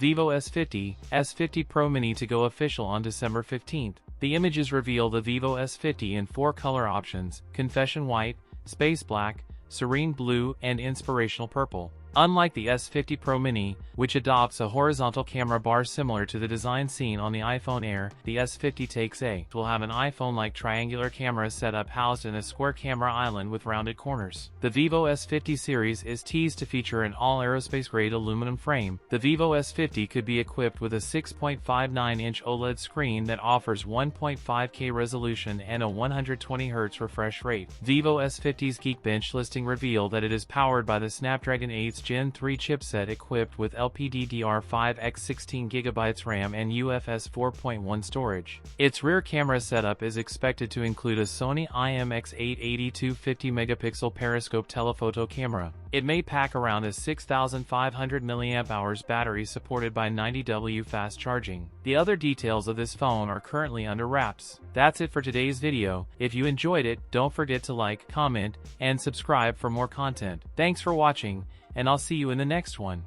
Vivo S50, S50 Pro Mini to go official on December 15th. The images reveal the Vivo S50 in 4 color options: Confession White, Space Black, Serene Blue, and Inspirational Purple. Unlike the S50 Pro Mini, which adopts a horizontal camera bar similar to the design seen on the iPhone Air, the S50 will have an iPhone-like triangular camera setup housed in a square camera island with rounded corners. The Vivo S50 series is teased to feature an all-aerospace-grade aluminum frame. The Vivo S50 could be equipped with a 6.59-inch OLED screen that offers 1.5K resolution and a 120Hz refresh rate. Vivo S50's Geekbench listing revealed that it is powered by the Snapdragon 8 Gen 3 chipset equipped with LPDDR5X 16GB RAM and UFS 4.1 storage. Its rear camera setup is expected to include a Sony IMX882 50-megapixel periscope telephoto camera. It may pack around a 6,500 mAh battery supported by 90W fast charging. The other details of this phone are currently under wraps. That's it for today's video. If you enjoyed it, don't forget to like, comment, and subscribe for more content. Thanks for watching, and I'll see you in the next one.